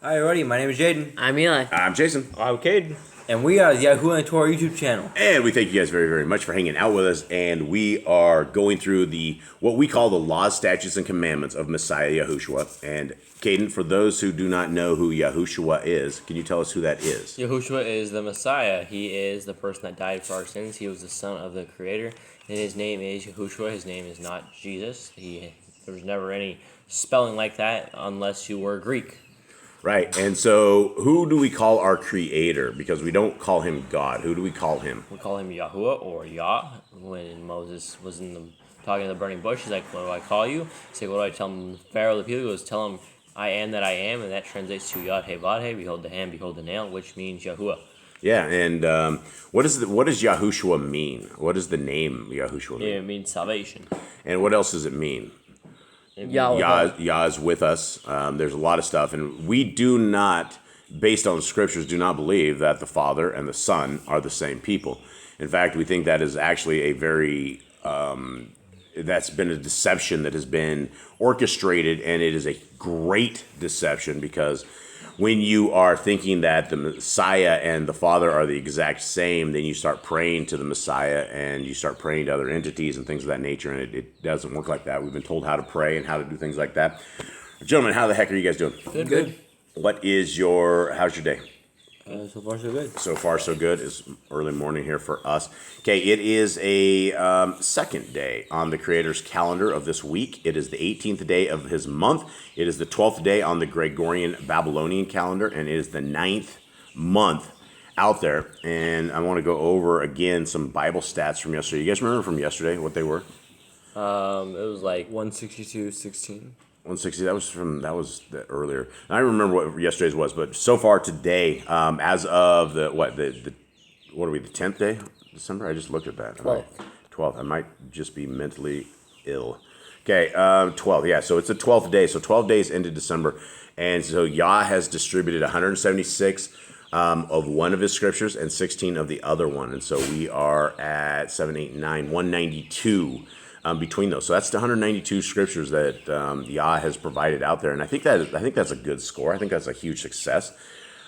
Hi, everybody. My name is Jaden. I'm Eli. I'm Jason. I'm Caden. And we are the Yahushua and Torah YouTube channel. And we thank you guys very, very much for hanging out with us. And we are going through what we call the laws, statutes, and commandments of Messiah Yahushua. And Caden, for those who do not know who Yahushua is, can you tell us who that is? Yahushua is the Messiah. He is the person that died for our sins. He was the son of the Creator. And his name is Yahushua. His name is not Jesus. There was never any spelling like that unless you were Greek. Right. And so who do we call our creator? Because we don't call him God. Who do we call him? We call him Yahuwah or Yah. When Moses was talking to the burning bush, he's like, "What do I call you?" He's like, "What do I tell him?" Pharaoh, the people, goes, "Tell him I am that I am," and that translates to Yod He Vad He, behold the hand, behold the nail, which means Yahuwah. Yeah. And what does Yahushua mean? What does the name Yahushua mean? It means salvation. And what else does it mean? Yah is with us. There's a lot of stuff, and we do not, based on scriptures, do not believe that the Father and the Son are the same people. In fact, we think that is actually a very that's been a deception that has been orchestrated, and it is a great deception because when you are thinking that the Messiah and the Father are the exact same, then you start praying to the Messiah and you start praying to other entities and things of that nature, and it doesn't work like that. We've been told how to pray and how to do things like that. Gentlemen, how the heck are you guys doing? Good. How's your day? So far, so good. So far, so good. It's early morning here for us. Okay, it is a second day on the Creator's calendar of this week. It is the 18th day of his month. It is the 12th day on the Gregorian Babylonian calendar, and it is the 9th month out there. And I want to go over again some Bible stats from yesterday. You guys remember from yesterday what they were? It was like 162:16. 160. That was earlier. I don't remember what yesterday's was, but so far today, as of the 10th day of December? I just looked at that. 12th. I might just be mentally ill. Okay, 12th. Yeah, so it's the 12th day. So 12 days into December, and so Yah has distributed 176 of one of his scriptures and 16 of the other one, and so we are at 7, 8, 9, 192. Between those, so that's the 192 scriptures that Yah has provided out there, and I think that's a good score. I think that's a huge success.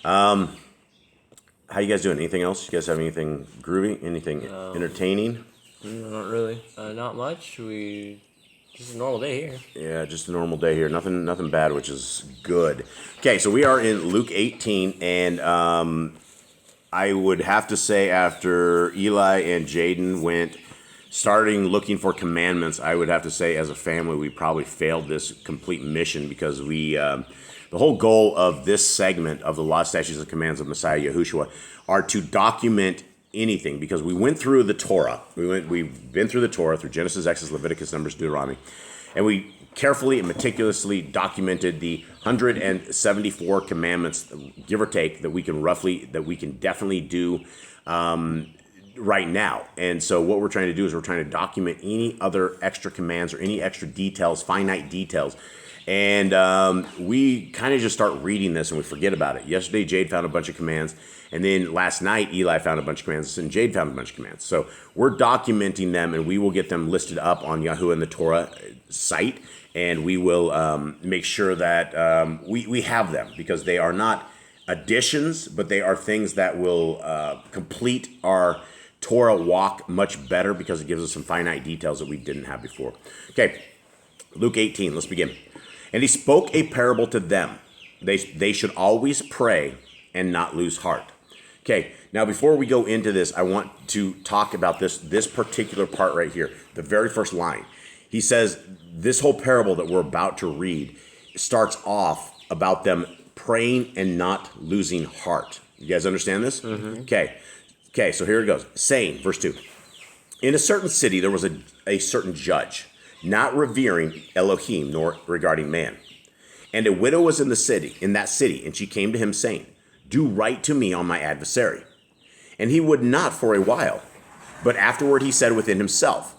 How you guys doing? Anything else? You guys have anything groovy? Anything entertaining? not really, not much. Just a normal day here. Yeah, just a normal day here. Nothing bad, which is good. Okay, so we are in Luke 18, and I would have to say after Eli and Jaden went starting looking for commandments, I would have to say as a family we probably failed this complete mission because the whole goal of this segment of the law, statutes, and commands of Messiah Yahushua are to document anything, because we went through the Torah. We've been through the Torah through Genesis, Exodus, Leviticus, Numbers, Deuteronomy, and we carefully and meticulously documented the 174 commandments, give or take, that we can definitely do right now. And so what we're trying to do is we're trying to document any other extra commands or any extra details, finite details. And we kind of just start reading this and we forget about it. Yesterday, Jade found a bunch of commands. And then last night, Eli found a bunch of commands and Jade found a bunch of commands. So we're documenting them, and we will get them listed up on Yahuwah and the Torah site. And we will make sure that we have them, because they are not additions, but they are things that will complete our Torah walk much better, because it gives us some finite details that we didn't have before. Okay, Luke 18, let's begin. And he spoke a parable to them. They should always pray and not lose heart. Okay, now before we go into this, I want to talk about this particular part right here, the very first line. He says this whole parable that we're about to read starts off about them praying and not losing heart. You guys understand this? Mm-hmm. Okay, so here it goes. Saying, verse 2. In a certain city there was a certain judge, not revering Elohim nor regarding man. And a widow was in that city, and she came to him saying, do right to me on my adversary. And he would not for a while. But afterward he said within himself,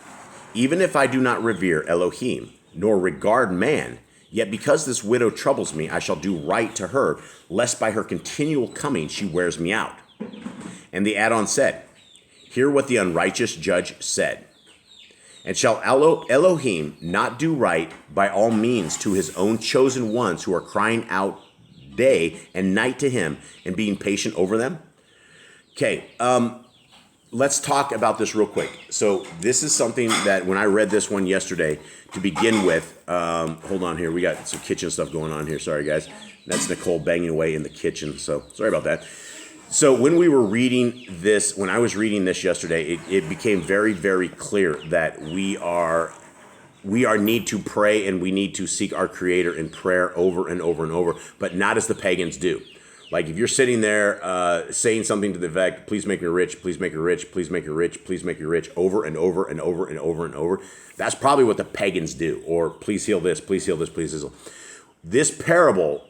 even if I do not revere Elohim nor regard man, yet because this widow troubles me, I shall do right to her, lest by her continual coming she wears me out. And the add-on said, hear what the unrighteous judge said. And shall Elohim not do right by all means to his own chosen ones who are crying out day and night to him and being patient over them? Okay, let's talk about this real quick. So this is something that when I read this one yesterday, to begin with, hold on here. We got some kitchen stuff going on here. Sorry, guys. That's Nicole banging away in the kitchen. So sorry about that. So when we were reading this, when I was reading this yesterday, it became very, very clear that we are need to pray and we need to seek our Creator in prayer over and over and over, but not as the pagans do. Like if you're sitting there saying something to the effect, please make me rich, please make me rich, please make me rich, please make me rich, over and over and over and over and over, that's probably what the pagans do. Or please heal this, please heal this, please heal. This parable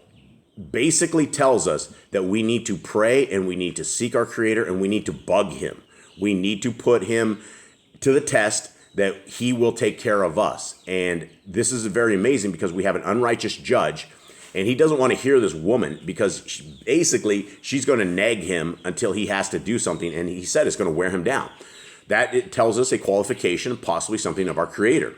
basically tells us that we need to pray and we need to seek our Creator and we need to bug him. We need to put him to the test that he will take care of us. And this is very amazing because we have an unrighteous judge and he doesn't want to hear this woman because she's going to nag him until he has to do something. And he said it's going to wear him down. That it tells us a qualification, possibly something of our Creator.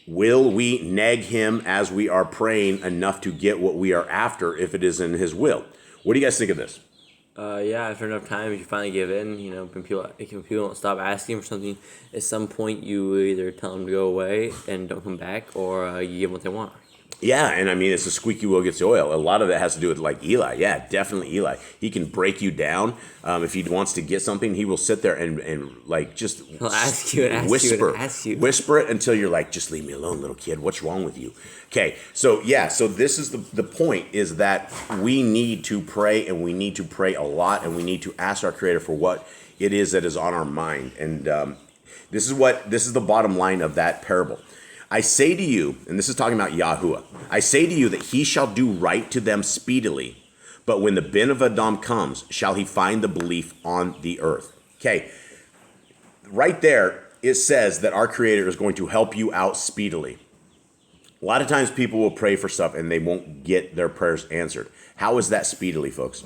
Will we nag him as we are praying enough to get what we are after if it is in his will? What do you guys think of this? Yeah, after enough time, if you finally give in, when people don't stop asking for something, at some point you either tell them to go away and don't come back, or you give them what they want. Yeah, and I mean, it's the squeaky wheel gets the oil. A lot of that has to do with like Eli. Yeah, definitely Eli. He can break you down. If he wants to get something, he will sit there and like just He'll ask you and ask whisper, you and ask you. Whisper it until you're like, just leave me alone, little kid. What's wrong with you? Okay, so yeah, so this is the point is that we need to pray and we need to pray a lot and we need to ask our Creator for what it is that is on our mind. And this is the bottom line of that parable. I say to you, and this is talking about Yahuwah, I say to you that he shall do right to them speedily, but when the Ben of Adam comes, shall he find the belief on the earth. Okay, right there, it says that our Creator is going to help you out speedily. A lot of times people will pray for stuff and they won't get their prayers answered. How is that speedily, folks?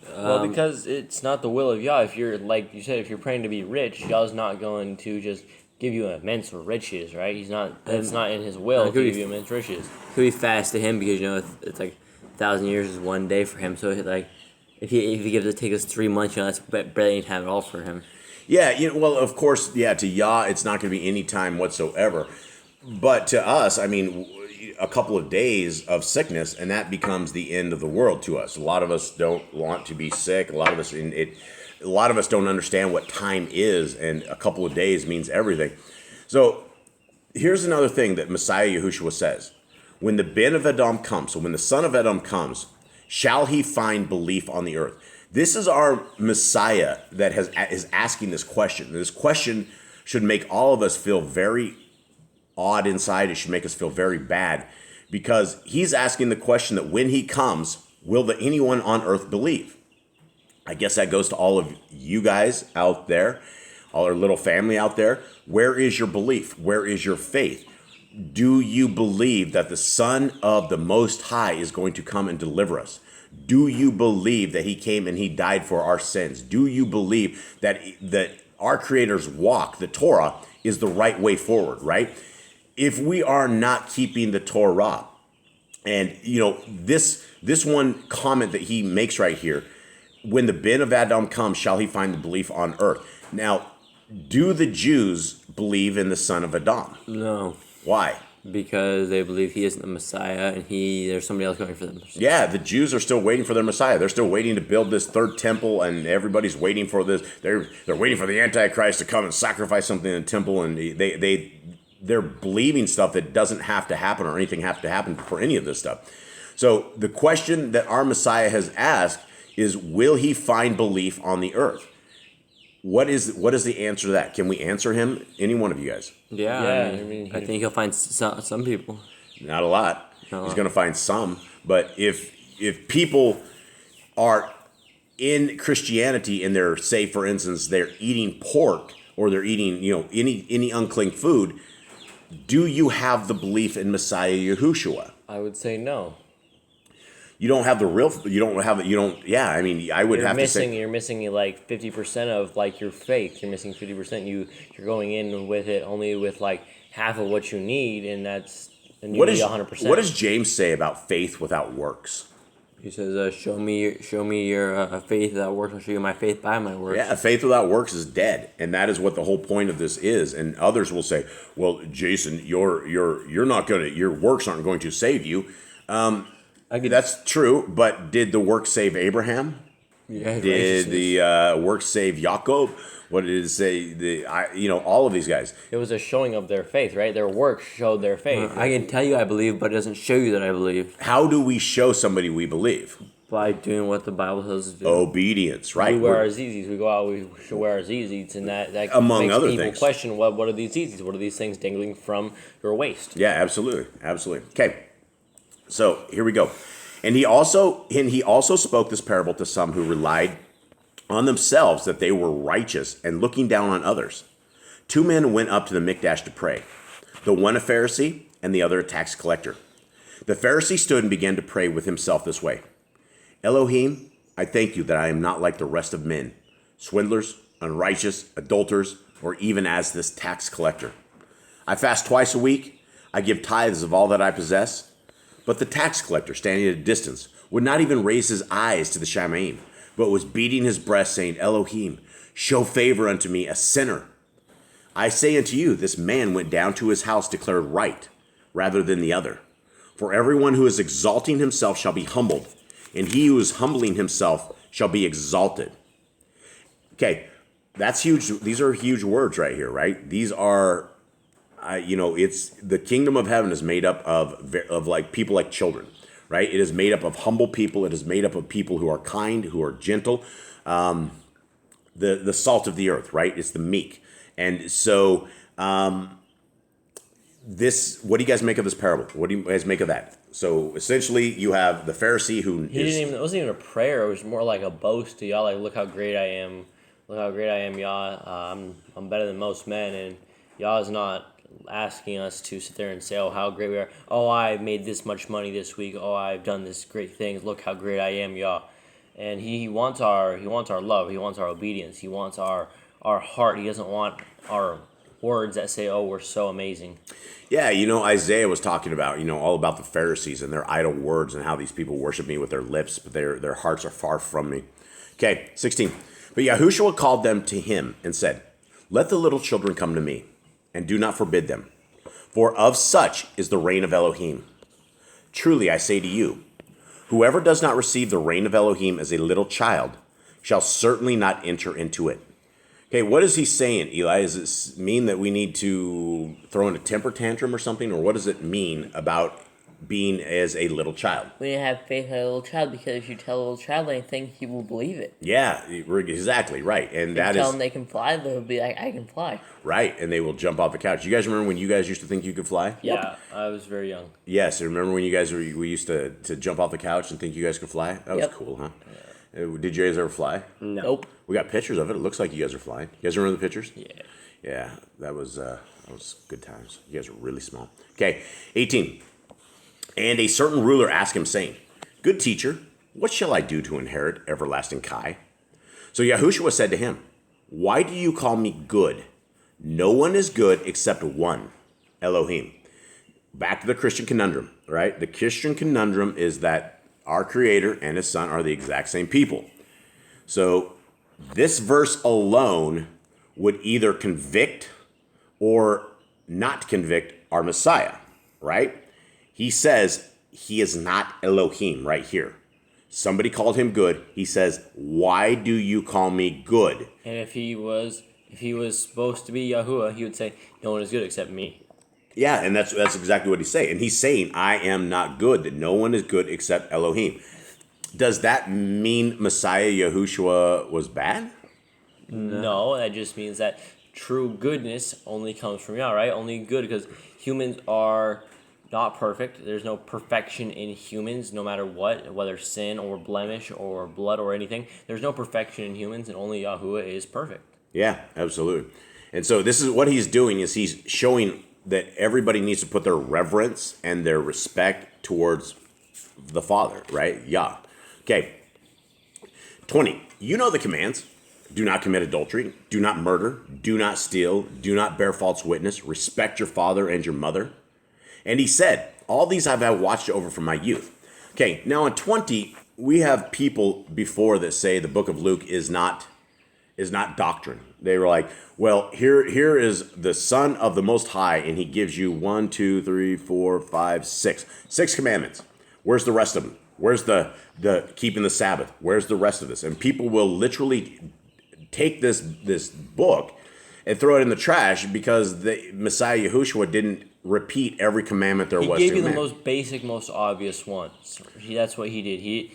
Well, because it's not the will of Yah. If you're, like you said, if you're praying to be rich, Yah's not going to just give you immense riches, right? That's not in his will to give you immense riches. It could be fast to him because it's like 1,000 years is one day for him. So like if he gives it take us 3 months, that's barely time at all for him. Yeah, well, of course, yeah. To Yah, it's not going to be any time whatsoever. But to us, I mean, a couple of days of sickness, and that becomes the end of the world to us. A lot of us don't want to be sick. A lot of us don't understand what time is, and a couple of days means everything. So here's another thing that Messiah Yahushua says. When the Ben of Adam comes, so when the son of Adam comes, shall he find belief on the earth? This is our Messiah that is asking this question. This question should make all of us feel very odd inside. It should make us feel very bad because he's asking the question that when he comes, will anyone on earth believe? I guess that goes to all of you guys out there, all our little family out there. Where is your belief? Where is your faith? Do you believe that the Son of the Most High is going to come and deliver us? Do you believe that he came and he died for our sins? Do you believe that our Creator's walk, the Torah, is the right way forward, right? If we are not keeping the Torah, and this one comment that he makes right here, when the Ben of Adam comes, shall he find the belief on earth? Now, do the Jews believe in the son of Adam? No. Why? Because they believe he isn't the Messiah and there's somebody else going for them. Yeah, the Jews are still waiting for their Messiah. They're still waiting to build this third temple, and everybody's waiting for this. They're waiting for the Antichrist to come and sacrifice something in the temple, and they're believing stuff that doesn't have to happen or anything have to happen for any of this stuff. So the question that our Messiah has asked is, will he find belief on the earth? What is the answer to that? Can we answer him? Any one of you guys? Yeah, I think he'll find some people. Not a lot. He's going to find some. But if people are in Christianity and they're, say, for instance, they're eating pork or they're eating, any unclean food, do you have the belief in Messiah Yahushua? I would say no. You don't have the real. You don't have it. You don't. Yeah, I mean, I would have to say you're missing like 50% of like your faith. You're missing 50%. You're going in with it only with like half of what you need, and you need 100%. What does James say about faith without works? He says, "Show me your faith without works. I'll show you my faith by my works." Yeah, faith without works is dead, and that is what the whole point of this is. And others will say, "Well, Jason, you're not gonna, your works aren't going to save you." That's true, but did the works save Abraham? Yeah, Did the works save Jacob? What did it say? All of these guys. It was a showing of their faith, right? Their works showed their faith. I can tell you I believe, but it doesn't show you that I believe. How do we show somebody we believe? By doing what the Bible tells us to do. Obedience, right? We wear our zizis. We go out. We should wear our zizis, and that Among makes other people things. question what are these zizis? What are these things dangling from your waist? Yeah, absolutely. Okay, so here we go. And he also spoke this parable to some who relied on themselves that they were righteous and looking down on others. 2 men went up to the Mikdash to pray, the one a Pharisee and the other a tax collector. The Pharisee stood and began to pray with himself this way: Elohim, I thank you that I am not like the rest of men, swindlers, unrighteous, adulterers, or even as this tax collector. I fast twice a week. I give tithes of all that I possess. But the tax collector, standing at a distance, would not even raise his eyes to the Shamaim, but was beating his breast, saying, Elohim, show favor unto me, a sinner. I say unto you, this man went down to his house declared right, rather than the other. For everyone who is exalting himself shall be humbled, and he who is humbling himself shall be exalted. Okay, that's huge. These are huge words right here, right? These are, it's the kingdom of heaven is made up of like people like children, right? It is made up of humble people. It is made up of people who are kind, who are gentle. The salt of the earth, right? It's the meek. And so, what do you guys make of this parable? What do you guys make of that? So essentially, you have the Pharisee It wasn't even a prayer. It was more like a boast to Yah. Like, look how great I am. Look how great I am, Yah. I'm better than most men. And Yah is not asking us to sit there and say, oh, how great we are. Oh, I made this much money this week. Oh, I've done this great things. Look how great I am, Yah. And he wants our love. He wants our obedience. He wants our heart. He doesn't want our words that say, oh, we're so amazing. Yeah, Isaiah was talking about, all about the Pharisees and their idle words and how these people worship me with their lips, but their hearts are far from me. Okay, 16. But Yahushua called them to him and said, let the little children come to me, and do not forbid them, for of such is the reign of Elohim. Truly I say to you, whoever does not receive the reign of Elohim as a little child shall certainly not enter into it. Okay, what is he saying, Eli? Does it mean that we need to throw in a temper tantrum or something? Or what does it mean about being as a little child? We have faith in a little child, because if you tell a little child anything, he will believe it. Yeah, exactly, right. And If you tell them they can fly, they'll be like, I can fly. Right, and they will jump off the couch. You guys remember when you guys used to think you could fly? Yeah, I was very young. Yes, remember when we used to jump off the couch and think you guys could fly? That was Yep. cool, huh? Did you guys ever fly? Nope. We got pictures of it. It looks like you guys are flying. You guys remember the pictures? Yeah. Yeah, that was good times. You guys are really small. Okay, 18. And a certain ruler asked him, saying, Good teacher, what shall I do to inherit everlasting Kai? So Yahushua said to him, Why do you call me good? No one is good except one, Elohim. Back to the Christian conundrum, right? The Christian conundrum is that our Creator and His Son are the exact same people. So this verse alone would either convict or not convict our Messiah, right? He says he is not Elohim right here. Somebody called him good. He says, why do you call me good? And if he was supposed to be Yahuwah, he would say, no one is good except me. Yeah, and that's exactly what he's saying. And he's saying, I am not good, that no one is good except Elohim. Does that mean Messiah Yahushua was bad? No, that just means that true goodness only comes from Yah, right? Only good, because humans are not perfect. There's no perfection in humans, no matter what, whether sin or blemish or blood or anything. There's no perfection in humans, and only Yahuwah is perfect. Yeah, absolutely. And so this is what he's doing, is he's showing that everybody needs to put their reverence and their respect towards the Father, right? Yah. Okay. 20. You know the commands. Do not commit adultery. Do not murder. Do not steal. Do not bear false witness. Respect your father and your mother. And he said, all these have I watched over from my youth. Okay, now in 20, we have people before that say the book of Luke is not doctrine. They were like, well, here is the Son of the Most High, and he gives you 1, 2, 3, 4, 5, 6. 6 commandments. Where's the rest of them? Where's the keeping the Sabbath? Where's the rest of this? And people will literally take this book and throw it in the trash because the Messiah Yahushua didn't repeat every commandment there was. He gave you the most basic, most obvious ones. That's what he did. He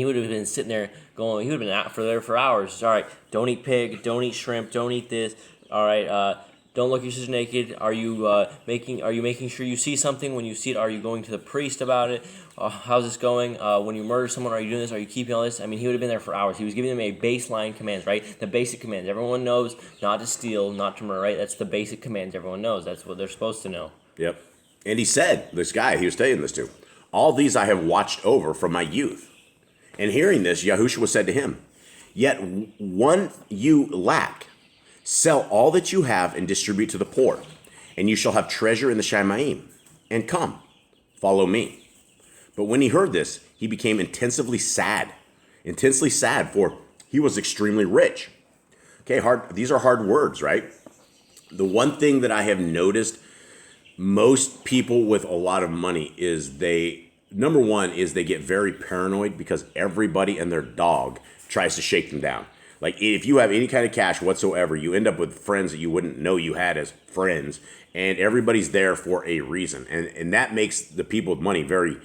would have been sitting there going. He would have been out for hours. All right, don't eat pig, don't eat shrimp, don't eat this. All right, don't look at your sister naked. Are you making sure you see something? When you see it, are you going to the priest about it? How's this going? When you murder someone, are you doing this? Are you keeping all this? I mean, he would have been there for hours. He was giving them a baseline commands, right? The basic commands. Everyone knows not to steal, not to murder, right? That's the basic commands everyone knows. That's what they're supposed to know. Yep. And he said, this guy he was saying this to, all these I have watched over from my youth. And hearing this, Yahushua said to him, yet one you lack. Sell all that you have and distribute to the poor, and you shall have treasure in the Shamayim. And come, follow me. But when he heard this, he became intensely sad, for he was extremely rich. Okay, these are hard words, right? The one thing that I have noticed, most people with a lot of money is number one is they get very paranoid because everybody and their dog tries to shake them down. Like if you have any kind of cash whatsoever, you end up with friends that you wouldn't know you had as friends, and everybody's there for a reason. And that makes the people with money very,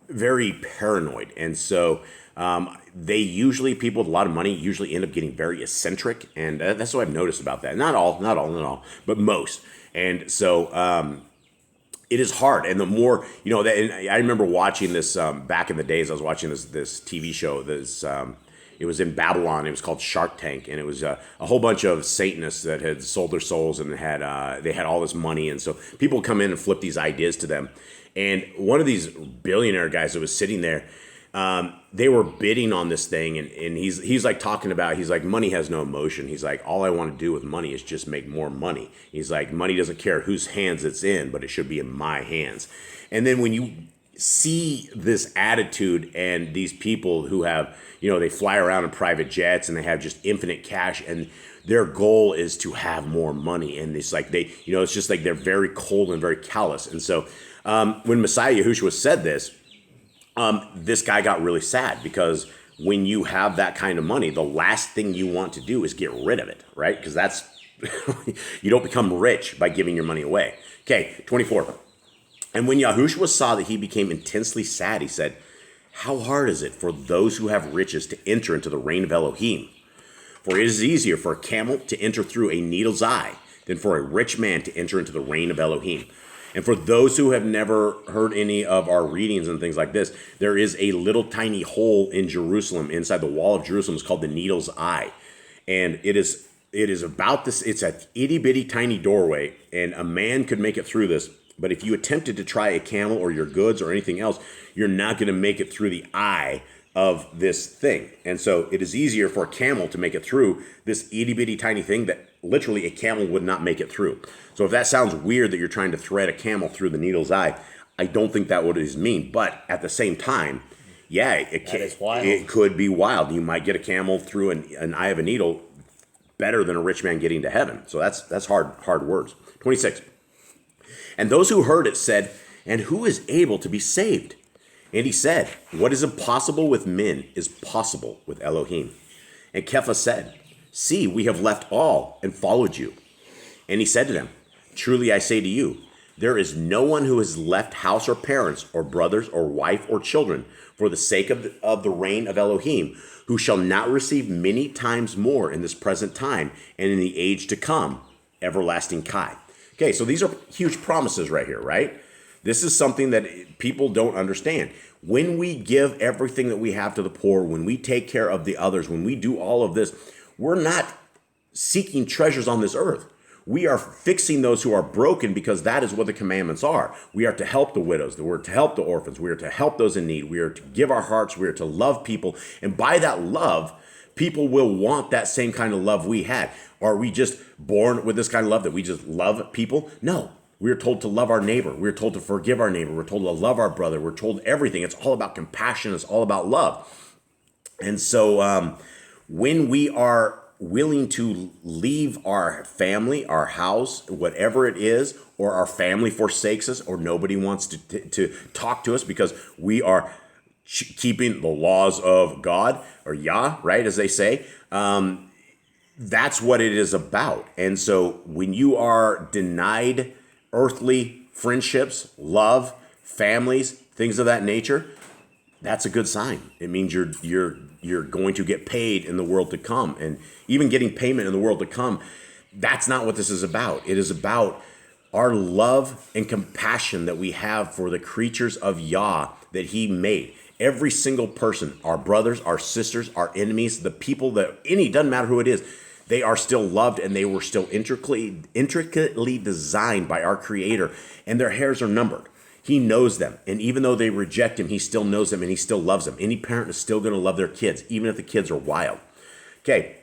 very paranoid. And so people with a lot of money usually end up getting very eccentric. And that's what I've noticed about that. Not all, but most. And so it is hard. And the more, and I remember watching this back in the days, I was watching this TV show, it was in Babylon. It was called Shark Tank, and it was a whole bunch of Satanists that had sold their souls and they had all this money, and so people would come in and flip these ideas to them. And one of these billionaire guys that was sitting there, they were bidding on this thing, and he's like talking about, he's like, money has no emotion. He's like, all I want to do with money is just make more money. He's like, money doesn't care whose hands it's in, but it should be in my hands. And then when you see this attitude and these people who have, they fly around in private jets and they have just infinite cash and their goal is to have more money. And it's like it's just like they're very cold and very callous. And so when Messiah Yahushua said this, this guy got really sad because when you have that kind of money, the last thing you want to do is get rid of it, right? Because that's, you don't become rich by giving your money away. Okay, 24. And when Yahushua saw that he became intensely sad, he said, how hard is it for those who have riches to enter into the reign of Elohim? For it is easier for a camel to enter through a needle's eye than for a rich man to enter into the reign of Elohim. And for those who have never heard any of our readings and things like this, there is a little tiny hole in Jerusalem, inside the wall of Jerusalem. It's called the needle's eye. And it is about this, it's a itty bitty tiny doorway, and a man could make it through this. But if you attempted to try a camel or your goods or anything else, you're not going to make it through the eye of this thing. And so it is easier for a camel to make it through this itty bitty tiny thing that literally a camel would not make it through. So if that sounds weird that you're trying to thread a camel through the needle's eye, I don't think that what it mean. But at the same time, yeah, it could be wild. You might get a camel through an eye of a needle better than a rich man getting to heaven. So that's hard words. 26. And those who heard it said, and who is able to be saved? And he said, what is impossible with men is possible with Elohim. And Kepha said, see, we have left all and followed you. And he said to them, truly I say to you, there is no one who has left house or parents or brothers or wife or children for the sake of the reign of Elohim, who shall not receive many times more in this present time and in the age to come, everlasting Kai. Okay, so these are huge promises right here, right? This is something that people don't understand. When we give everything that we have to the poor, when we take care of the others, when we do all of this, we're not seeking treasures on this earth. We are fixing those who are broken because that is what the commandments are. We are to help the widows. We're to help the orphans. We are to help those in need. We are to give our hearts. We are to love people. And by that love, people will want that same kind of love we had. Are we just born with this kind of love that we just love people? No. We are told to love our neighbor. We're told to forgive our neighbor. We're told to love our brother. We're told everything. It's all about compassion. It's all about love. And so when we are willing to leave our family, our house, whatever it is, or our family forsakes us, or nobody wants to talk to us because we are keeping the laws of God, or Yah, right, as they say, that's what it is about. And so when you are denied earthly friendships, love, families, things of that nature, that's a good sign. It means you're going to get paid in the world to come. And even getting payment in the world to come, that's not what this is about. It is about our love and compassion that we have for the creatures of Yah that he made. Every single person, our brothers, our sisters, our enemies, the people that doesn't matter who it is, they are still loved and they were still intricately designed by our Creator, and their hairs are numbered. He knows them. And even though they reject him, he still knows them and he still loves them. Any parent is still going to love their kids, even if the kids are wild. Okay.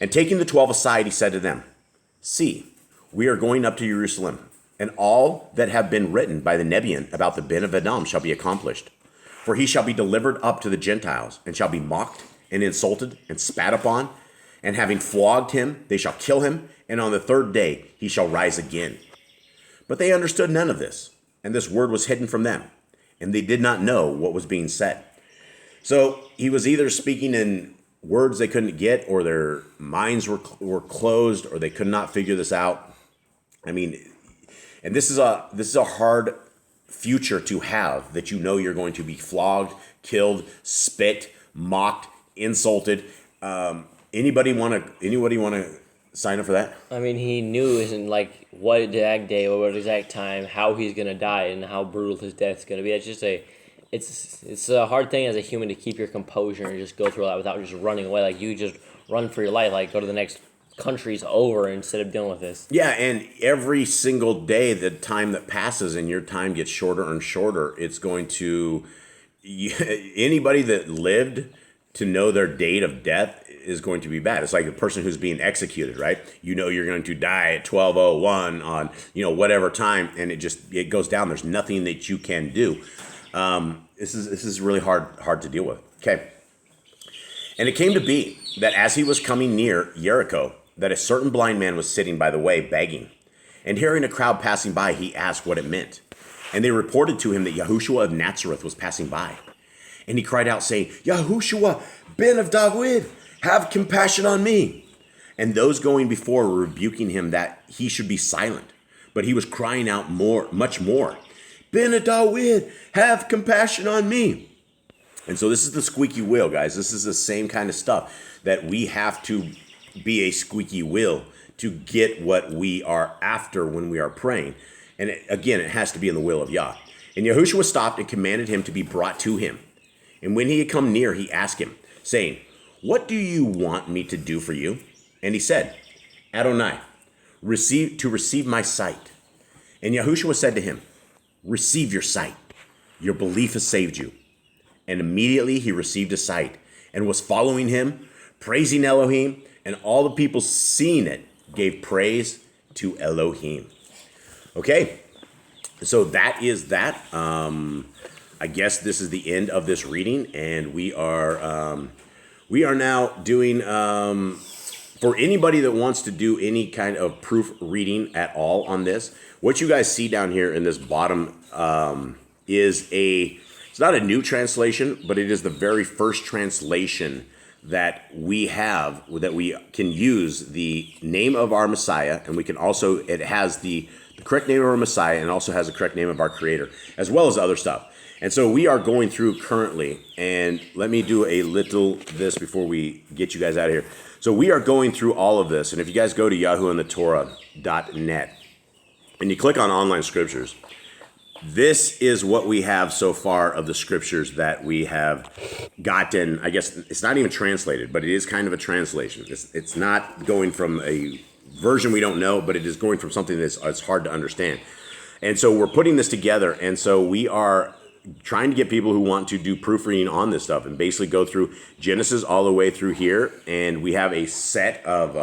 And taking the 12 aside, he said to them, "See, we are going up to Jerusalem, and all that have been written by the Nebian about the Ben of Adam shall be accomplished. For he shall be delivered up to the Gentiles, and shall be mocked and insulted and spat upon. And having flogged him, they shall kill him, and on the third day he shall rise again." But they understood none of this, and this word was hidden from them, and they did not know what was being said. So he was either speaking in words they couldn't get, or their minds were closed, or they could not figure this out. I mean, and this is a hard future to have, that you know you're going to be flogged, killed, spit, mocked, insulted. Anybody want to sign up for that? I mean, he knew isn't like what exact day or what exact time, how he's gonna die, and how brutal his death's gonna be. It's a hard thing as a human to keep your composure and just go through that without just running away. Like, you just run for your life, like go to the next country's over instead of dealing with this. Yeah, and every single day, the time that passes and your time gets shorter and shorter, it's going to... Anybody that lived to know their date of death is going to be bad. It's like a person who's being executed, right? You know you're going to die at 12:01 on, whatever time, and it goes down. There's nothing that you can do. This is really hard to deal with. Okay. And it came to be that as he was coming near Jericho, that a certain blind man was sitting by the way begging. And hearing a crowd passing by, he asked what it meant. And they reported to him that Yahushua of Nazareth was passing by. And he cried out, saying, "Yahushua, Ben of David, have compassion on me." And those going before were rebuking him that he should be silent. But he was crying out much more, "Ben of David, have compassion on me." And so this is the squeaky wheel, guys. This is the same kind of stuff that we have to be a squeaky wheel to get what we are after when we are praying. And it has to be in the will of Yah. And Yahushua stopped and commanded him to be brought to him. And when he had come near, he asked him, saying, "What do you want me to do for you?" And he said, "Adonai, receive my sight." And Yahushua said to him, "Receive your sight. Your belief has saved you." And immediately he received his sight and was following him, praising Elohim. And all the people seeing it gave praise to Elohim. Okay, so that is that. I guess this is the end of this reading, and we are now doing, for anybody that wants to do any kind of proof reading at all on this, what you guys see down here in this bottom it's not a new translation, but it is the very first translation that we have, that we can use the name of our Messiah, and we can also, it has the correct name of our Messiah, and also has the correct name of our Creator, as well as other stuff. And so we are going through currently, and let me do a little this before we get you guys out of here. So we are going through all of this, and if you guys go to yahuandthetorah.net, and you click on online scriptures, this is what we have so far of the scriptures that we have gotten. I guess it's not even translated, but it is kind of a translation. It's not going from a version we don't know, but it is going from something that's hard to understand. And so we're putting this together, and so we are trying to get people who want to do proofreading on this stuff and basically go through Genesis all the way through here. And we have a set of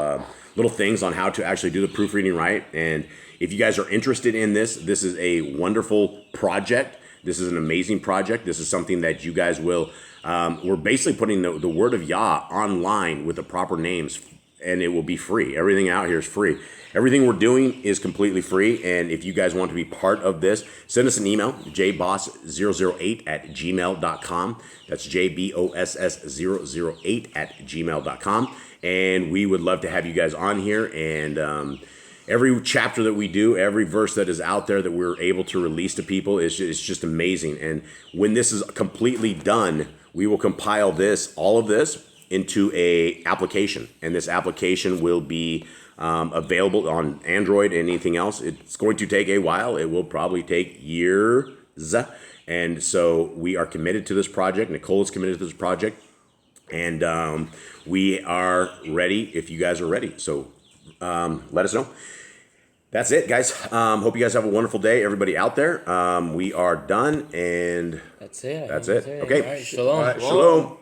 little things on how to actually do the proofreading right. And If you guys are interested in this is a wonderful project. This is an amazing project. This is something that you guys will, we're basically putting the word of Yah online with the proper names, and it will be free. Everything out here is free. Everything we're doing is completely free, and if you guys want to be part of this, send us an email, jboss008@gmail.com. That's jboss008@gmail.com, and we would love to have you guys on here, and every chapter that we do, every verse that is out there that we're able to release to people is just amazing. And when this is completely done, we will compile all of this, into a application, and this application will be available on Android and anything else. It's going to take a while. It will probably take years, and so we are committed to this project. Nicole is committed to this project, and we are ready if you guys are ready. So let us know. That's it, guys. Hope you guys have a wonderful day, everybody out there. We are done, and That's it. that's it. Okay. All right, shalom. All right, shalom.